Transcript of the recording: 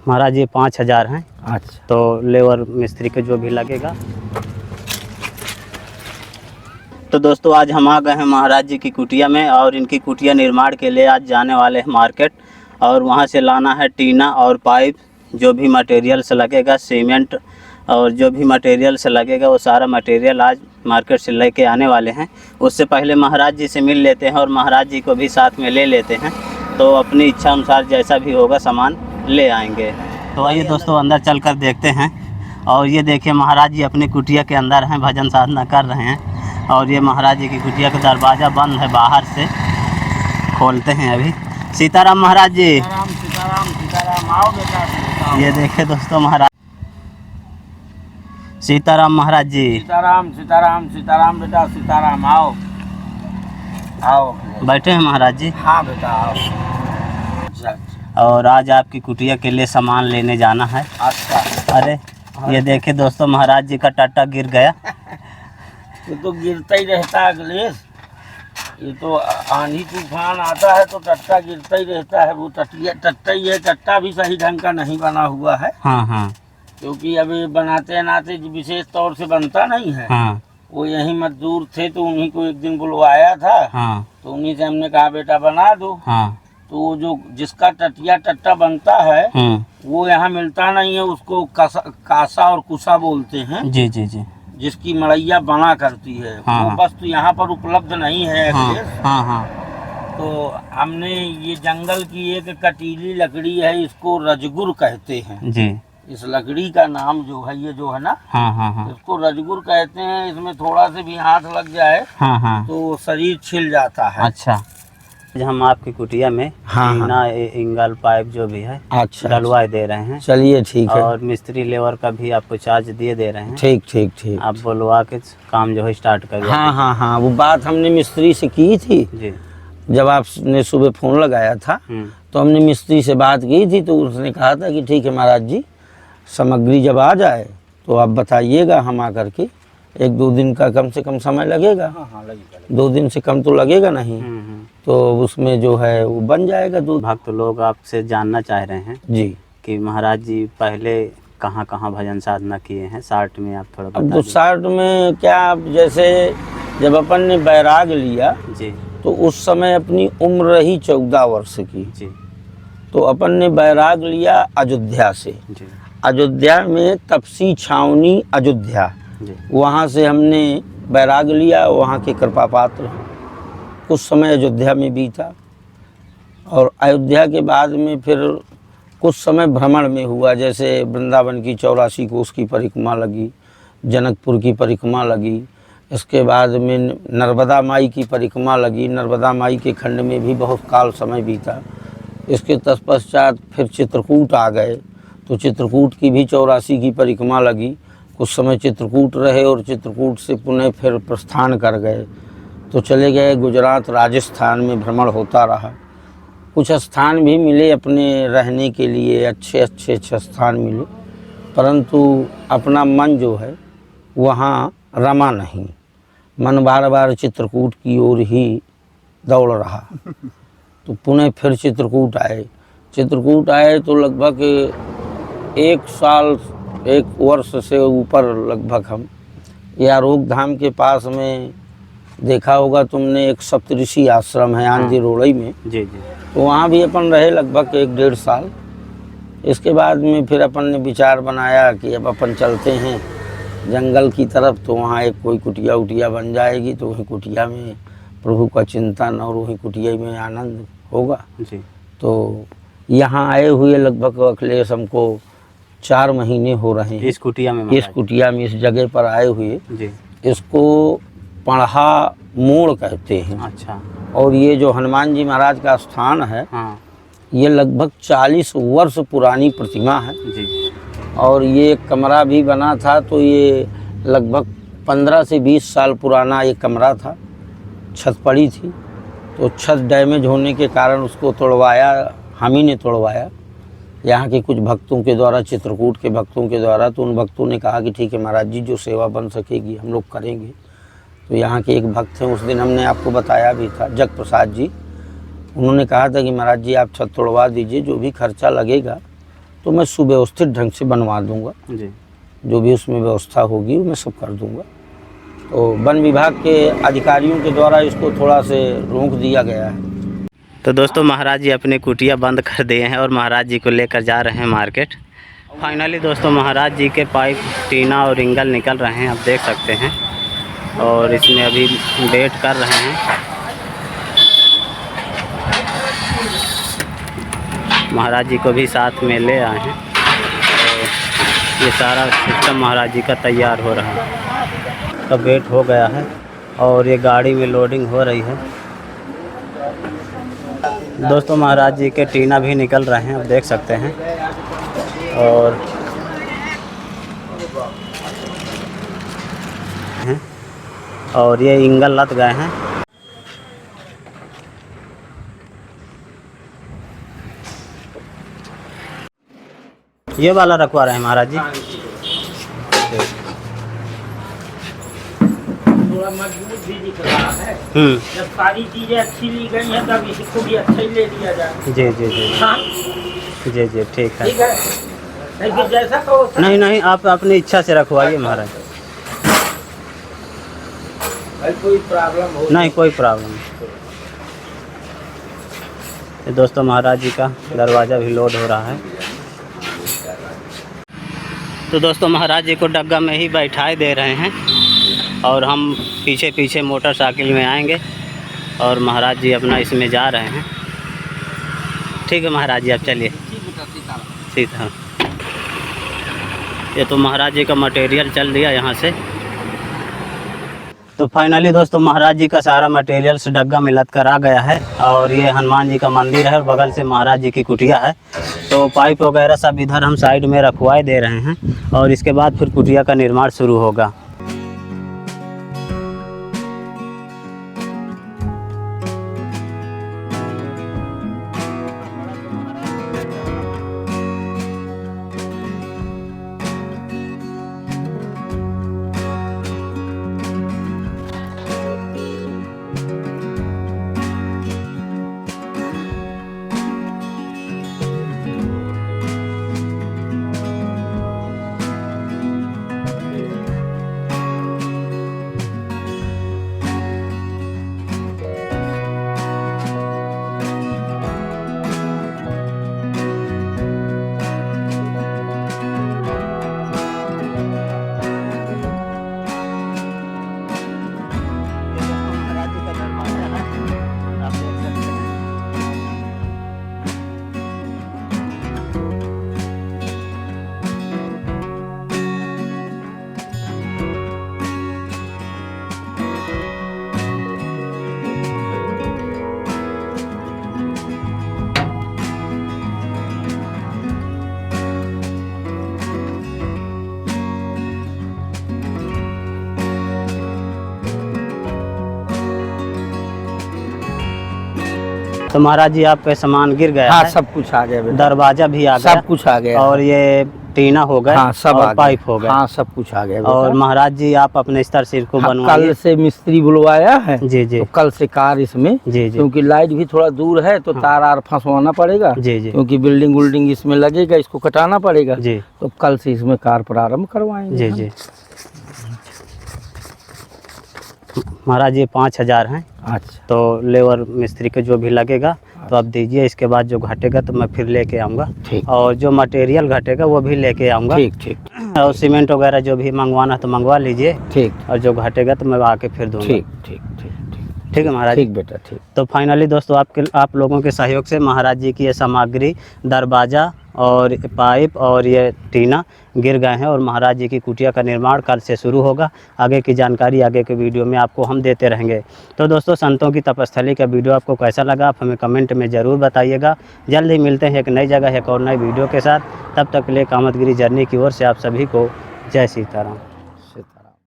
महाराज ये 5,000 हैं। अच्छा, तो लेबर मिस्त्री के जो भी लगेगा। तो दोस्तों आज हम आ गए हैं महाराज जी की कुटिया में और इनकी कुटिया निर्माण के लिए आज जाने वाले हैं मार्केट और वहां से लाना है टीना और पाइप, जो भी मटेरियल से लगेगा, सीमेंट और जो भी मटेरियल से लगेगा वो सारा मटेरियल आज मार्केट से लेके आने वाले हैं। उससे पहले महाराज जी से मिल लेते हैं और महाराज जी को भी साथ में ले लेते हैं, तो अपनी इच्छा अनुसार जैसा भी होगा सामान ले आएंगे। तो आइए दोस्तों अंदर चल कर देखते हैं। और ये देखिए महाराज जी अपनी कुटिया के अंदर हैं, भजन साधना कर रहे हैं। और ये महाराज जी की कुटिया का दरवाज़ा बंद है, बाहर से खोलते हैं अभी। सीताराम महाराज जी। सीताराम सीताराम सीताराम, आओ बेटा। ये देखिए दोस्तों महाराज, सीताराम महाराज जी। सीताराम सीताराम सीताराम बेटा, सीताराम, आओ आओ। बैठे हैं महाराज जी। हाँ बेटा आओ। अच्छा, और आज आपकी कुटिया के लिए सामान लेने जाना है। अच्छा। अरे ये देखिए दोस्तों महाराज जी का टट्टा गिर गया। ये तो गिरता ही रहता है अखिलेश, ये तो आंधी तूफान आता है तो टट्टा गिरता ही रहता है। वो टट्टा ही है, टट्टा भी सही ढंग का नहीं बना हुआ है। हाँ हाँ क्योंकि अभी बनाते नाते विशेष तौर से बनता नहीं है। हाँ वो यही मजदूर थे तो उन्हीं को एक दिन बुलवाया था। हाँ तो उन्हीं से हमने कहा बेटा बना दो। हाँ। तो वो जो जिसका टट्टा बनता है वो यहाँ मिलता नहीं है, उसको कासा और कुसा बोलते हैं। जी जी जी। जिसकी मड़ैया बना करती है। हाँ, वो बस तो यहाँ पर उपलब्ध नहीं है। हाँ, हाँ, हाँ। तो हमने ये जंगल की एक कटीली लकड़ी है, इसको रजगुर कहते हैं जी। इस लकड़ी का नाम जो है, ये जो है ना, हाँ हाँ हाँ। इसको रजगुर कहते हैं। इसमें थोड़ा से भी हाथ लग जाए हाँ हाँ तो शरीर छिल जाता है। अच्छा। हम आपकी कुटिया में हाँ, टीना इंगल पाइप जो भी है अच्छा डलवाए दे रहे हैं। चलिए ठीक है। और मिस्त्री लेबर का भी आपको चार्ज दिए दे रहे हैं। ठीक ठीक ठीक। आप बुलवा के काम जो है स्टार्ट करिए। हाँ हाँ हाँ, वो बात हमने मिस्त्री से की थी जी। जब आपने सुबह फोन लगाया था। तो हमने मिस्त्री से बात की थी तो उसने कहा था कि ठीक है महाराज जी, सामग्री जब आ जाए तो आप बताइएगा, हम आकर के 1-2 दिन का कम से कम समय लगेगा। हाँ हाँ लगेगा। 2 दिन से कम तो लगेगा नहीं। तो उसमें जो है वो बन जाएगा दूध। भक्त लोग आपसे जानना चाह रहे हैं जी कि महाराज जी पहले कहाँ कहाँ भजन साधना किए हैं, शार्ट में आप थोड़ा अब बता तो शार्ट में क्या, जैसे जब अपन ने बैराग लिया जी तो उस समय अपनी उम्र रही 14 वर्ष की। जी। तो अपन ने बैराग लिया अयोध्या से। जी अयोध्या में तपसी छावनी अयोध्या, जी। वहाँ से हमने बैराग लिया। वहाँ के कृपा पात्र कुछ समय अयोध्या में बीता और अयोध्या के बाद में फिर कुछ समय भ्रमण में हुआ। जैसे वृंदावन की 84 कोस की परिक्रमा लगी, जनकपुर की परिक्रमा लगी, इसके बाद में नर्मदा माई की परिक्रमा लगी। नर्मदा माई के खंड में भी बहुत काल समय बीता। इसके तत्पश्चात फिर चित्रकूट आ गए तो चित्रकूट की भी 84 की परिक्रमा लगी। कुछ समय चित्रकूट रहे और चित्रकूट से पुनः फिर प्रस्थान कर गए तो चले गए गुजरात, राजस्थान में भ्रमण होता रहा। कुछ स्थान भी मिले अपने रहने के लिए, अच्छे स्थान मिले, परंतु अपना मन जो है वहाँ रमा नहीं। मन बार बार चित्रकूट की ओर ही दौड़ रहा। तो पुनः फिर चित्रकूट आए। चित्रकूट आए तो लगभग 1 साल 1 वर्ष से ऊपर लगभग हम यारोग धाम के पास में देखा होगा तुमने, एक सप्तऋषि आश्रम है आंधी रोड़ई में। जी जी। तो वहाँ भी अपन रहे लगभग 1-1.5 साल। इसके बाद में फिर अपन ने विचार बनाया कि अब अपन चलते हैं जंगल की तरफ, तो वहाँ एक कोई कुटिया उटिया बन जाएगी तो वही कुटिया में प्रभु का चिंतन और वही कुटिया में आनंद होगा जी। तो यहाँ आए हुए लगभग अखिलेश हमको 4 महीने हो रहे हैं इस कुटिया में। इस कुटिया में, इस जगह पर आए हुए। जी। इसको पढ़ा मोड़ कहते हैं। अच्छा। और ये जो हनुमान जी महाराज का स्थान है, हाँ। ये लगभग 40 वर्ष पुरानी प्रतिमा है जी। और ये कमरा भी बना था तो ये लगभग 15 से 20 साल पुराना ये कमरा था। छत पड़ी थी तो छत डैमेज होने के कारण उसको तोड़वाया, हम ही ने तोड़वाया यहाँ के कुछ भक्तों के द्वारा, चित्रकूट के भक्तों के द्वारा। तो उन भक्तों ने कहा कि ठीक है महाराज जी, जो सेवा बन सकेगी हम लोग करेंगे। तो यहाँ के एक भक्त हैं, उस दिन हमने आपको बताया भी था, जग प्रसाद जी, उन्होंने कहा था कि महाराज जी आप छत तोड़वा दीजिए, जो भी खर्चा लगेगा तो मैं सुव्यवस्थित ढंग से बनवा दूंगा। जी। जो भी उसमें व्यवस्था होगी मैं सब कर दूंगा। तो वन विभाग के अधिकारियों के द्वारा इसको थोड़ा से रोक दिया गया है। तो दोस्तों महाराज जी अपनी कुटिया बंद कर दिए हैं और महाराज जी को लेकर जा रहे हैं मार्केट। फाइनली दोस्तों महाराज जी के पाइप, टीना और रिंगल निकल रहे हैं, आप देख सकते हैं। और इसमें अभी वेट कर रहे हैं। महाराज जी को भी साथ में ले आए हैं। तो ये सारा सिस्टम महाराज जी का तैयार हो रहा है। तो वेट हो गया है और ये गाड़ी में लोडिंग हो रही है। दोस्तों महाराज जी के टीना भी निकल रहे हैं, आप देख सकते हैं। और ये इंगल लद गए हैं। ये वाला रखवा रहे हैं महाराज जी। थोड़ा मजबूत भी दिख रहा है। जब सारी चीजें अच्छी ली गई हैं तब इसको भी अच्छा ही ले लिया जाए। जी जी जी। हाँ जी जी ठीक है। नहीं जैसा तो नहीं नहीं, आप अपनी इच्छा से रखवाइए महाराज। कोई प्रॉब्लम हो नहीं, कोई प्रॉब्लम नहीं। ये दोस्तों महाराज जी का दरवाज़ा भी लोड हो रहा है। तो दोस्तों महाराज जी को डग्गा में ही बैठाए दे रहे हैं और हम पीछे पीछे मोटरसाइकिल में आएंगे और महाराज जी अपना इसमें जा रहे हैं। ठीक है महाराज जी, आप चलिए। सीता। ये तो महाराज जी का मटेरियल चल दिया यहाँ से। तो फाइनली दोस्तों महाराज जी का सारा मटेरियल से डग्गा में लद कर आ गया है। और ये हनुमान जी का मंदिर है और बगल से महाराज जी की कुटिया है। तो पाइप वगैरह सब इधर हम साइड में रखवाए दे रहे हैं और इसके बाद फिर कुटिया का निर्माण शुरू होगा। तो महाराज जी आपका सामान गिर गया हाँ है। सब कुछ आ गया बेटा। दरवाजा भी आ गया, सब कुछ आ गया और ये टीना हो गया। हाँ सब और आ गया। पाइप हो गया। हाँ सब कुछ आ गया और बेटा। महाराज जी आप अपने स्तर से इसको हाँ, बनवाइए। कल से मिस्त्री बुलवाया है। जी जी तो कल से कार इसमें, जी जी क्योंकि लाइट भी थोड़ा दूर है तो तार आर फंसवाना पड़ेगा। जी जी क्योंकि बिल्डिंग उल्डिंग इसमें लगेगा, इसको कटाना पड़ेगा। जी तो कल से इसमें कार प्रारंभ करवाएंगे। जी जी। महाराज ये 5,000 हैं। अच्छा तो लेबर मिस्त्री के जो भी लगेगा तो आप दीजिए, इसके बाद जो घटेगा तो मैं फिर लेके आऊँगा। ठीक। और जो मटेरियल घटेगा वो भी लेके आऊँगा। ठीक ठीक और सीमेंट वगैरह जो भी मंगवाना तो मंगवा लीजिए, ठीक और जो घटेगा तो मैं आके फिर दूँगा। ठीक ठीक ठीक ठीक है महाराज। ठीक बेटा ठीक। तो फाइनली दोस्तों आप लोगों के सहयोग से महाराज जी की ये सामग्री, दरवाज़ा और पाइप और ये टीना गिर गए हैं और महाराज जी की कुटिया का निर्माण कल से शुरू होगा। आगे की जानकारी आगे के वीडियो में आपको हम देते रहेंगे। तो दोस्तों संतों की तपस्थली का वीडियो आपको कैसा लगा आप हमें कमेंट में ज़रूर बताइएगा। जल्द ही मिलते हैं एक नई जगह एक और नई वीडियो के साथ। तब तक के लिए कामतगिरी जर्नी की ओर से आप सभी को जय सीताराम।